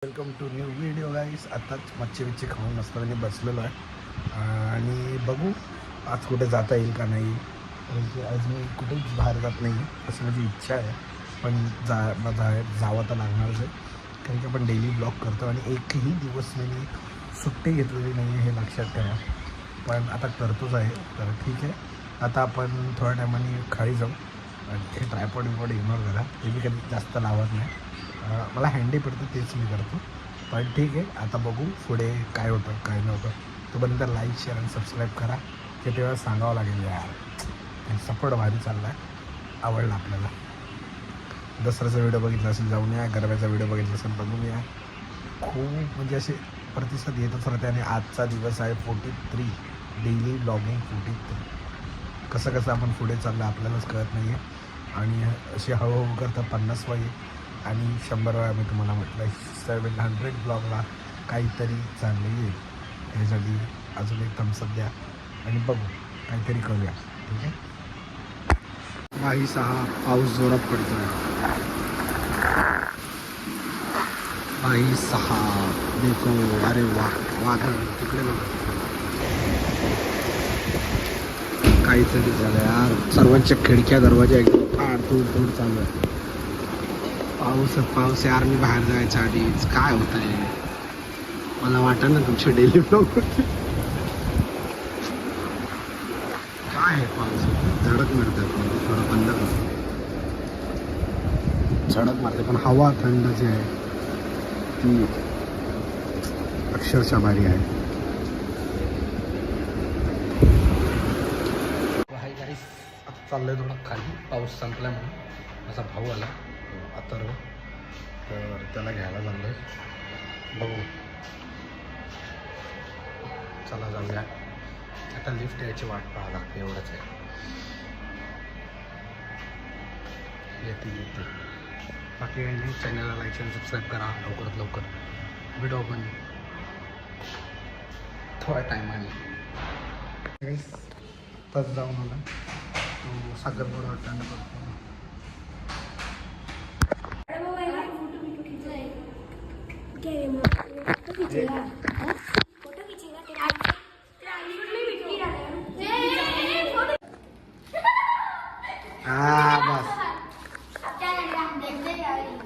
Welcome to new video गाईस. आताच मच्छी खाऊन मस्त मी बसलेलो आहे आणि बघू आज कुठे जाता येईल का नाही. म्हणजे आज मी कुठेच बाहेर जात नाही असं माझी इच्छा आहे, पण जावं तर लागणारच आहे. कारण की आपण डेली ब्लॉग करतो आणि एकही दिवस मी सुट्टी घेतलेली नाही आहे, हे लक्षात ठेवा. पण आता करतोच आहे, तर ठीक आहे. आता आपण थोड्या टायमाने खाली जाऊ आणि हे ट्रायपॉड विपॉड इग्नोर करा, ते मी कधी जास्त लावत नाही. मला हँडी पडतं तेच मी करतो. पण ठीक आहे, आता बघू पुढे काय होतं काय नाही होतं. तोपर्यंत लाईक शेअर आणि सबस्क्राईब करा, ते तेव्हा सांगावं लागेल यार. आणि सपोर्ट भारी चालला आहे, आवडला आपल्याला. दसऱ्याचा व्हिडिओ बघितला असेल जाऊन या, गरब्याचा व्हिडिओ बघितला असेल बघून या. खूप म्हणजे असे प्रतिसाद येतच राहते. आणि आजचा दिवस आहे 43, डेली ब्लॉगिंग 43. कसं कसं आपण पुढे चाललं आपल्यालाच कळत नाही आहे. आणि अशी हळूहळू करता 50 येईल आणि 100 वेळा मी तुम्हाला म्हटलं 700 ब्लॉगला काहीतरी चांगलं येईल. त्यासाठी अजून एक थम्सअप द्या आणि बघू काहीतरी करूया, ठीक आहे. काही 6 पाऊस जोरात पडतो आहे. काही 6 देखो, अरे वा वादळ तिकडे बघा. काहीतरी झालं यार, सर्वांच्या खिडक्या दरवाजा एकदम फाड चालू आहे. पाऊस यार, मी बाहेर जायच्या आधीच काय होत आहे मला वाटत ना तुमच्या डेली ब्लॉग होते काय आहे. पाऊस झडक मारते, थोडं बंद करतो. झडक मारते पण हवा थंड जी आहे ती अक्षरशः भारी आहे. हाय गाईस, आता चाललंय थोडं खाली, पाऊस संपला म्हणून. माझा भाऊ आला अथर्व, तर त्याला घ्यायला चाललोय. बघू, चला जाऊया. आता लिफ्ट यायची वाट पाहावं लागते, एवढंच आहे. येते बाकी काही नाही. चॅनलला लाईक आणि सबस्क्राईब करा लवकरात लवकर. व्हिडिओ पण थोड्या टायमाने तच जाऊन आला तो साखरपुडा अटेंड करतो. हाँ बस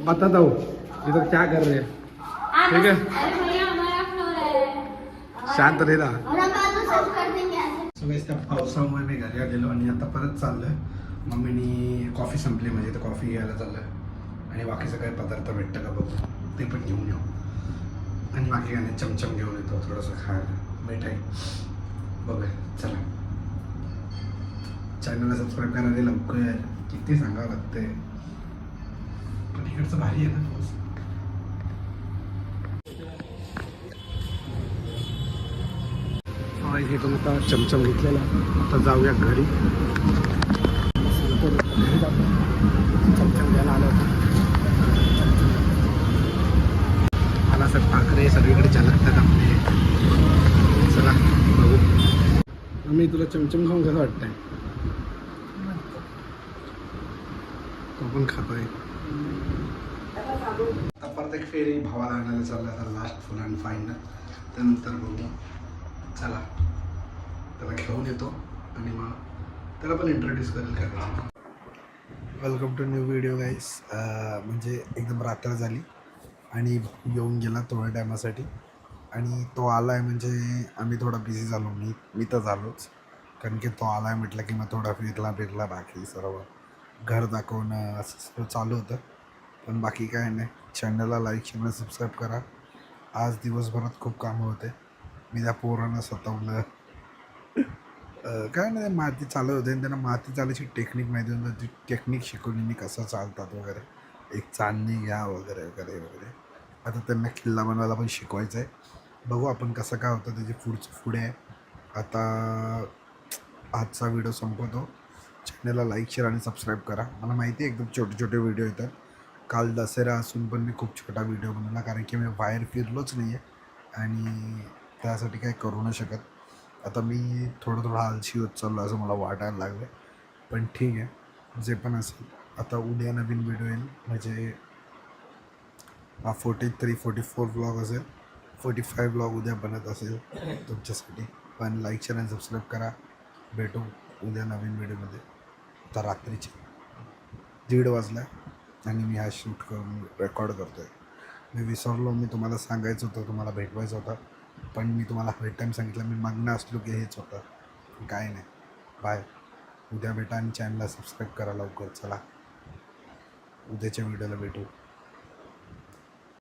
बताता हूँ इधर क्या कर रहे हैं, ठीक है. शांत राहिला. सगळेच त्या पावसामुळे मी घरी गेलो आणि आता परत चाललोय. मम्मीनी कॉफी संपली म्हणजे तर कॉफी घ्यायला चाललोय. आणि बाकीचं काही पदार्थ भेटतं का बघू, ते पण घेऊन येऊ. आणि बाकी काय चमचम घेऊन येतो थोडंसं खायला, मिठाई. बघूया, चला. चॅनलला सबस्क्राईब करा रे लवकर, किती सांगावं लागते. पण इकडचं भारी आहे ना पाऊस. हे पण आता चमचम घेतलेला. आता जाऊया घरी. चमचम घ्यायला आलो होतो. मला सर ठाकरे सगळीकडे झलकतात आपले. चला बघू. मी तुला चमचम खाऊन कसं वाटतंय? तो पण खातोय. आता परत एक फेरी भावाला आणायला चालला आता, लास्ट फुल अँड फायनल. त्यानंतर बघू, चला त्याला घेऊन येतो आणि मग त्याला पण इंट्रोड्यूस करेल करायचं. वेलकम टू न्यू व्हिडिओ गाईस. म्हणजे एकदम रात्र झाली आणि येऊन गेला थोड्या टायमासाठी. आणि तो आला आहे म्हणजे आम्ही थोडा बिझी झालो. मी तर झालोच, कारण की तो आला आहे म्हटलं की मग थोडा फिरला बाकी सर्व घर दाखवणं असं सर्व चालू होतं. पण बाकी काय नाही. चॅनलला लाईक शेअर सबस्क्राईब करा. आज दिवसभरात खूप कामं होते. मी त्या पोरांना सतवलं. काय नाही, माती चालत होते आणि त्यांना माती चालायची टेक्निक माहिती होतं. ती टेक्निक शिकवली मी, कसं चालतात वगैरे, एक चांदणी घ्या वगैरे वगैरे वगैरे. आता त्यांना किल्ला बनवायला पण शिकवायचं आहे. बघू आपण कसं काय होतं त्याची पुढे आहे. आता आजचा व्हिडिओ संपवतो. चॅनलला लाईक शेअर आणि सबस्क्राईब करा. मला माहिती आहे एकदम छोटे छोटे व्हिडिओ येतात. काल दसरा असून पण मी खूप छोटा व्हिडिओ बनवला, कारण की मी बाहेर फिरलोच नाही आहे आणि त्यासाठी काही करू नाही शकत. आता मी थोडं आळशी होत चाललो असं मला वाटायला लागलं. पण ठीक आहे, जे पण असेल. आता उद्या नवीन व्हिडिओ येईल, म्हणजे हा 43-44 ब्लॉग असेल. 45 ब्लॉग उद्या बनत असेल तुमच्यासाठी. पण लाईक शेअर आणि सबस्क्राईब करा. भेटू उद्या नवीन व्हिडिओमध्ये. आता रात्रीचे 1:30 वाजला आणि मी हा शूट करून रेकॉर्ड करतो आहे. मी विसरलो, मी तुम्हाला सांगायचं होतं, तुम्हाला भेटवायचं होतं, पण मी तुम्हाला हर टाईम सांगितलं मी मागणं असलो की हेच होतं. काय नाही. बाय. उद्या भेटा आणि चॅनलला सबस्क्राईब करा लवकर. चला उद्याच्या व्हिडिओला भेटू.